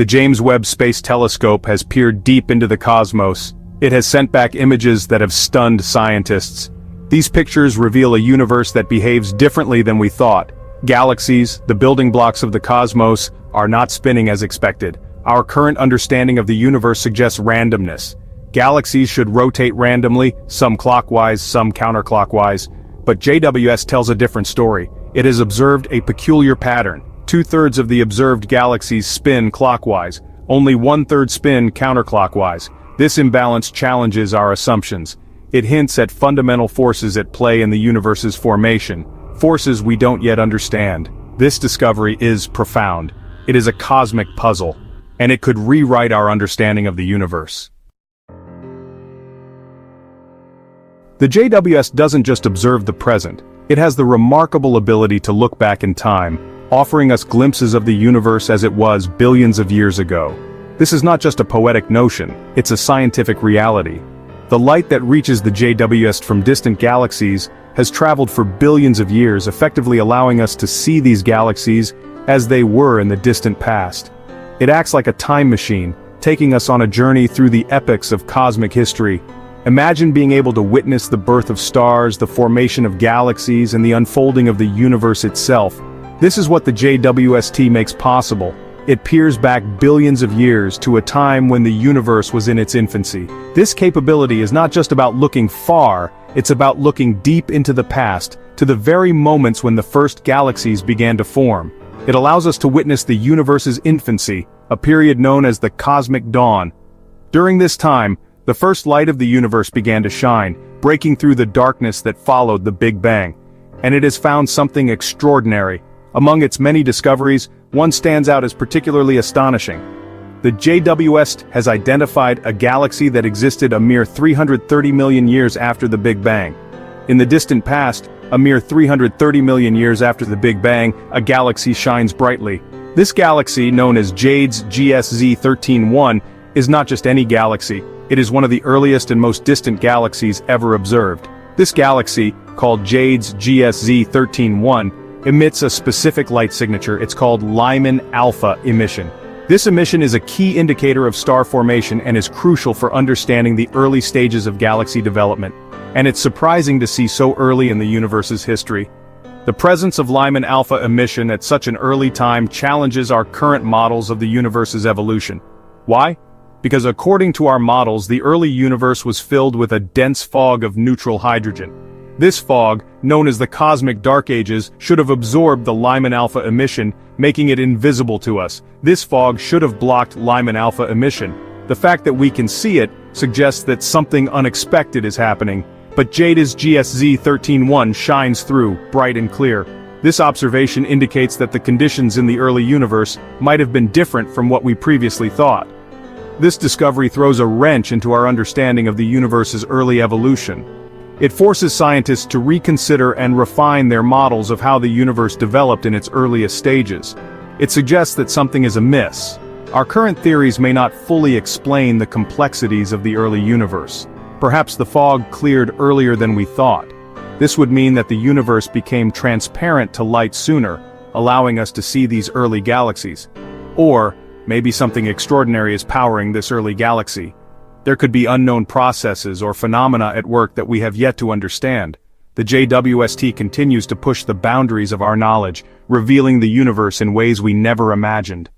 The James Webb Space Telescope has peered deep into the cosmos. It has sent back images that have stunned scientists. These pictures reveal a universe that behaves differently than we thought. Galaxies, the building blocks of the cosmos, are not spinning as expected. Our current understanding of the universe suggests randomness. Galaxies should rotate randomly, some clockwise, some counterclockwise. But JWST tells a different story. It has observed a peculiar pattern. 2/3 of the observed galaxies spin clockwise, only 1/3 spin counterclockwise. This imbalance challenges our assumptions. It hints at fundamental forces at play in the universe's formation, forces we don't yet understand. This discovery is profound. It is a cosmic puzzle, and it could rewrite our understanding of the universe. The JWST doesn't just observe the present, it has the remarkable ability to look back in time, offering us glimpses of the universe as it was billions of years ago. This is not just a poetic notion, it's a scientific reality. The light that reaches the JWST from distant galaxies has traveled for billions of years, effectively allowing us to see these galaxies as they were in the distant past. It acts like a time machine, taking us on a journey through the epochs of cosmic history. Imagine being able to witness the birth of stars, the formation of galaxies, and the unfolding of the universe itself. This is what the JWST makes possible. It peers back billions of years to a time when the universe was in its infancy. This capability is not just about looking far, it's about looking deep into the past, to the very moments when the first galaxies began to form. It allows us to witness the universe's infancy, a period known as the cosmic dawn. During this time, the first light of the universe began to shine, breaking through the darkness that followed the Big Bang. And it has found something extraordinary. Among its many discoveries, one stands out as particularly astonishing. The JWST has identified a galaxy that existed a mere 330 million years after the Big Bang. In the distant past, a mere 330 million years after the Big Bang, a galaxy shines brightly. This galaxy, known as JADES GSZ 13-1, is not just any galaxy. It is one of the earliest and most distant galaxies ever observed. This galaxy, called JADES GSZ 13-1, emits a specific light signature. It's called Lyman alpha emission. This emission is a key indicator of star formation and is crucial for understanding the early stages of galaxy development. And it's surprising to see so early in the universe's history. The presence of Lyman alpha emission at such an early time challenges our current models of the universe's evolution. Why? Because according to our models, the early universe was filled with a dense fog of neutral hydrogen. This fog, known as the cosmic dark ages, should have absorbed the Lyman alpha emission, making it invisible to us. This fog should have blocked Lyman alpha emission. The fact that we can see it suggests that something unexpected is happening. But JADES GSZ 13-1 shines through, bright and clear. This observation indicates that the conditions in the early universe might have been different from what we previously thought. This discovery throws a wrench into our understanding of the universe's early evolution. It forces scientists to reconsider and refine their models of how the universe developed in its earliest stages. It suggests that something is amiss. Our current theories may not fully explain the complexities of the early universe. Perhaps the fog cleared earlier than we thought. This would mean that the universe became transparent to light sooner, allowing us to see these early galaxies. Or, maybe something extraordinary is powering this early galaxy. There could be unknown processes or phenomena at work that we have yet to understand. The JWST continues to push the boundaries of our knowledge, revealing the universe in ways we never imagined.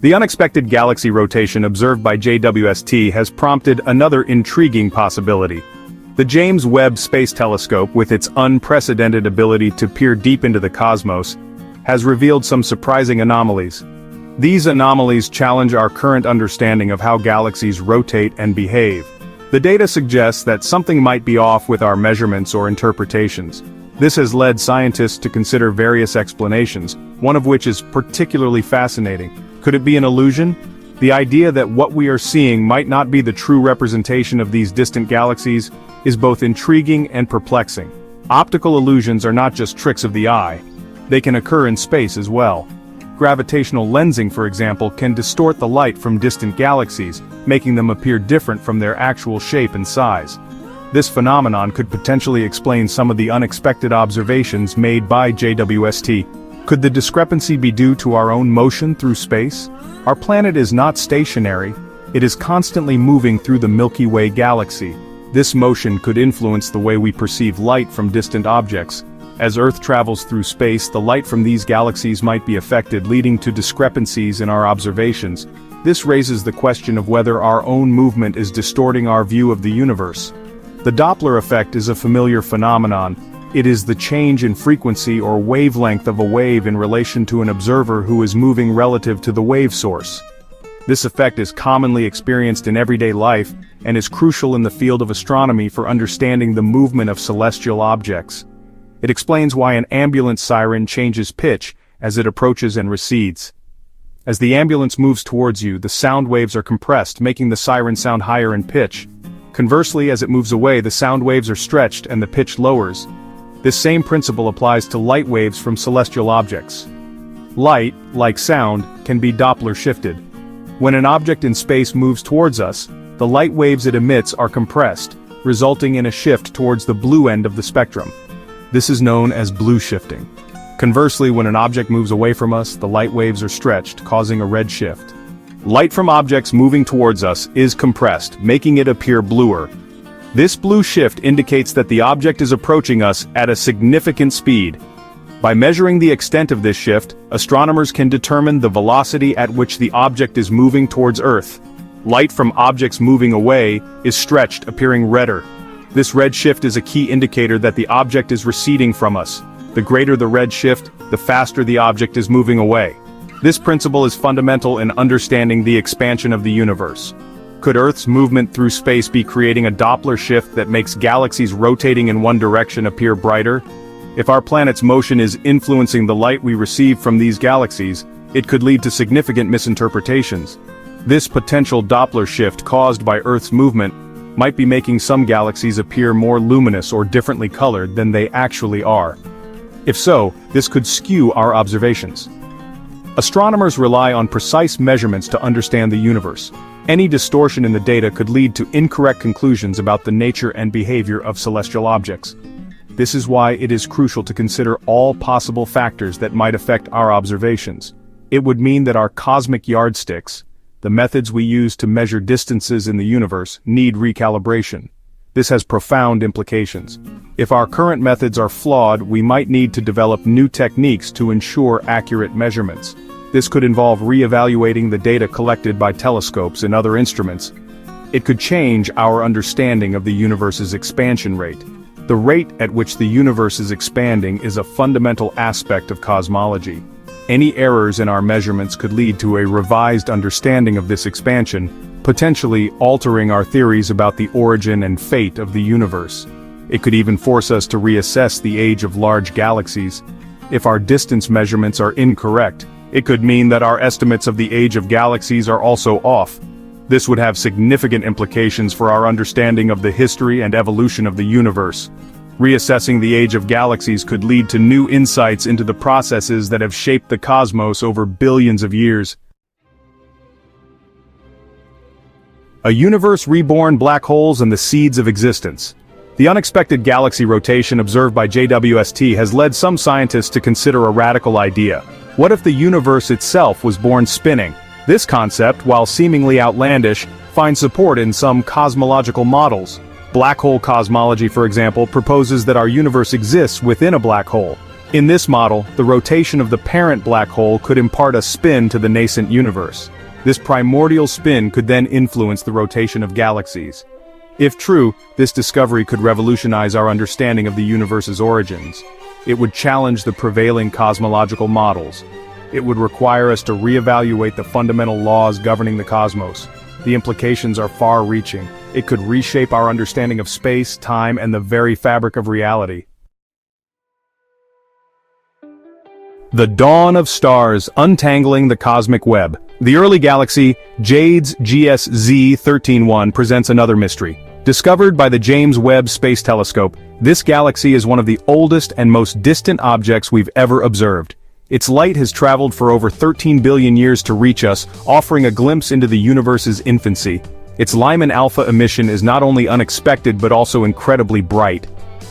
The unexpected galaxy rotation observed by JWST has prompted another intriguing possibility. The James Webb Space Telescope, with its unprecedented ability to peer deep into the cosmos, has revealed some surprising anomalies. These anomalies challenge our current understanding of how galaxies rotate and behave. The data suggests that something might be off with our measurements or interpretations. This has led scientists to consider various explanations, one of which is particularly fascinating. Could it be an illusion? The idea that what we are seeing might not be the true representation of these distant galaxies is both intriguing and perplexing. Optical illusions are not just tricks of the eye. They can occur in space as well. Gravitational lensing, for example, can distort the light from distant galaxies, making them appear different from their actual shape and size. This phenomenon could potentially explain some of the unexpected observations made by JWST. Could the discrepancy be due to our own motion through space? Our planet is not stationary, it is constantly moving through the Milky Way galaxy. This motion could influence the way we perceive light from distant objects. As Earth travels through space, the light from these galaxies might be affected, leading to discrepancies in our observations. This raises the question of whether our own movement is distorting our view of the universe. The Doppler effect is a familiar phenomenon. It is the change in frequency or wavelength of a wave in relation to an observer who is moving relative to the wave source. This effect is commonly experienced in everyday life and is crucial in the field of astronomy for understanding the movement of celestial objects. It explains why an ambulance siren changes pitch as it approaches and recedes. As the ambulance moves towards you, the sound waves are compressed, making the siren sound higher in pitch. Conversely, as it moves away, the sound waves are stretched and the pitch lowers. This same principle applies to light waves from celestial objects. Light, like sound, can be Doppler shifted. When an object in space moves towards us, the light waves it emits are compressed, resulting in a shift towards the blue end of the spectrum. This is known as blue shifting. Conversely, when an object moves away from us, the light waves are stretched, causing a red shift. Light from objects moving towards us is compressed, making it appear bluer. This blue shift indicates that the object is approaching us at a significant speed. By measuring the extent of this shift, astronomers can determine the velocity at which the object is moving towards Earth. Light from objects moving away is stretched, appearing redder. This red shift is a key indicator that the object is receding from us. The greater the red shift, the faster the object is moving away. This principle is fundamental in understanding the expansion of the universe. Could Earth's movement through space be creating a Doppler shift that makes galaxies rotating in one direction appear brighter? If our planet's motion is influencing the light we receive from these galaxies, it could lead to significant misinterpretations. This potential Doppler shift caused by Earth's movement might be making some galaxies appear more luminous or differently colored than they actually are. If so, this could skew our observations. Astronomers rely on precise measurements to understand the universe. Any distortion in the data could lead to incorrect conclusions about the nature and behavior of celestial objects. This is why it is crucial to consider all possible factors that might affect our observations. It would mean that our cosmic yardsticks, the methods we use to measure distances in the universe, need recalibration. This has profound implications. If our current methods are flawed, we might need to develop new techniques to ensure accurate measurements. This could involve re-evaluating the data collected by telescopes and other instruments. It could change our understanding of the universe's expansion rate. The rate at which the universe is expanding is a fundamental aspect of cosmology. Any errors in our measurements could lead to a revised understanding of this expansion, potentially altering our theories about the origin and fate of the universe. It could even force us to reassess the age of large galaxies. If our distance measurements are incorrect, it could mean that our estimates of the age of galaxies are also off. This would have significant implications for our understanding of the history and evolution of the universe. Reassessing the age of galaxies could lead to new insights into the processes that have shaped the cosmos over billions of years. A universe reborn, black holes and the seeds of existence. The unexpected galaxy rotation observed by JWST has led some scientists to consider a radical idea. What if the universe itself was born spinning? This concept, while seemingly outlandish, finds support in some cosmological models. Black hole cosmology, for example, proposes that our universe exists within a black hole. In this model, the rotation of the parent black hole could impart a spin to the nascent universe. This primordial spin could then influence the rotation of galaxies. If true, this discovery could revolutionize our understanding of the universe's origins. It would challenge the prevailing cosmological models. It would require us to reevaluate the fundamental laws governing the cosmos. The implications are far-reaching. It could reshape our understanding of space, time, and the very fabric of reality. The dawn of stars, untangling the cosmic web. The early galaxy, JWST 13.1, presents another mystery. Discovered by the James Webb Space Telescope, this galaxy is one of the oldest and most distant objects we've ever observed. Its light has traveled for over 13 billion years to reach us, offering a glimpse into the universe's infancy. Its Lyman alpha emission is not only unexpected but also incredibly bright.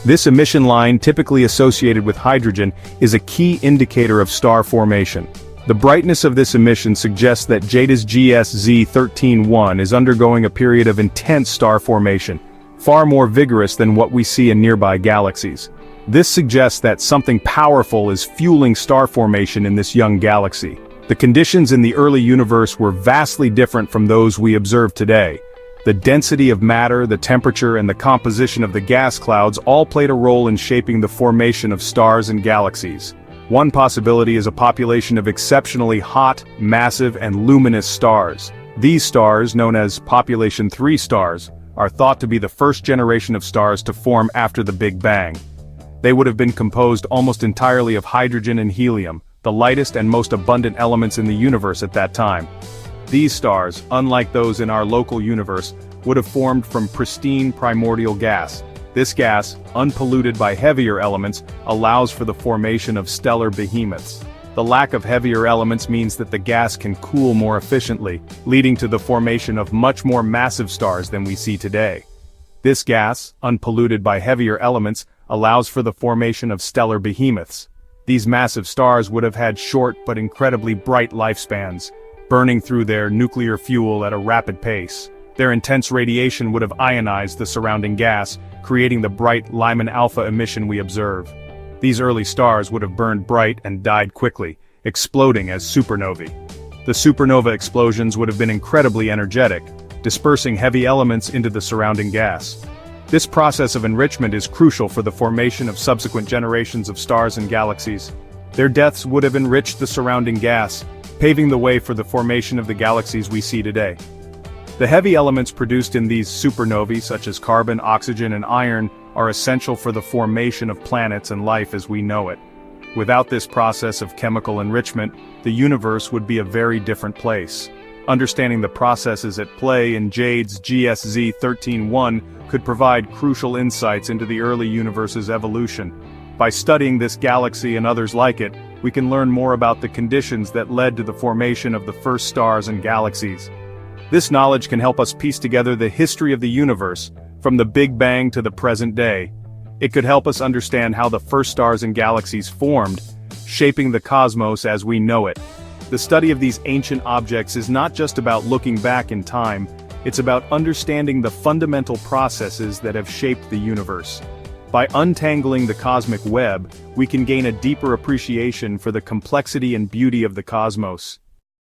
This emission line, typically associated with hydrogen, is a key indicator of star formation. The brightness of this emission suggests that JWST 13.1 is undergoing a period of intense star formation, far more vigorous than what we see in nearby galaxies. This suggests that something powerful is fueling star formation in this young galaxy. The conditions in the early universe were vastly different from those we observe today. The density of matter, the temperature, and the composition of the gas clouds all played a role in shaping the formation of stars and galaxies. One possibility is a population of exceptionally hot, massive, and luminous stars. These stars, known as population 3 stars, are thought to be the first generation of stars to form after the Big Bang. They would have been composed almost entirely of hydrogen and helium, the lightest and most abundant elements in the universe at that time. These stars, unlike those in our local universe, would have formed from pristine primordial gas. This gas, unpolluted by heavier elements, allows for the formation of stellar behemoths. The lack of heavier elements means that the gas can cool more efficiently, leading to the formation of much more massive stars than we see today. This gas, unpolluted by heavier elements, allows for the formation of stellar behemoths. These massive stars would have had short but incredibly bright lifespans, burning through their nuclear fuel at a rapid pace. Their intense radiation would have ionized the surrounding gas, creating the bright Lyman alpha emission we observe. These early stars would have burned bright and died quickly, exploding as supernovae. The supernova explosions would have been incredibly energetic, dispersing heavy elements into the surrounding gas. This process of enrichment is crucial for the formation of subsequent generations of stars and galaxies. Their deaths would have enriched the surrounding gas, paving the way for the formation of the galaxies we see today. The heavy elements produced in these supernovae, such as carbon, oxygen, and iron, are essential for the formation of planets and life as we know it. Without this process of chemical enrichment, the universe would be a very different place. Understanding the processes at play in JWST 13.1 could provide crucial insights into the early universe's evolution. By studying this galaxy and others like it, we can learn more about the conditions that led to the formation of the first stars and galaxies. This knowledge can help us piece together the history of the universe, from the Big Bang to the present day. It could help us understand how the first stars and galaxies formed, shaping the cosmos as we know it. The study of these ancient objects is not just about looking back in time, it's about understanding the fundamental processes that have shaped the universe. By untangling the cosmic web, we can gain a deeper appreciation for the complexity and beauty of the cosmos.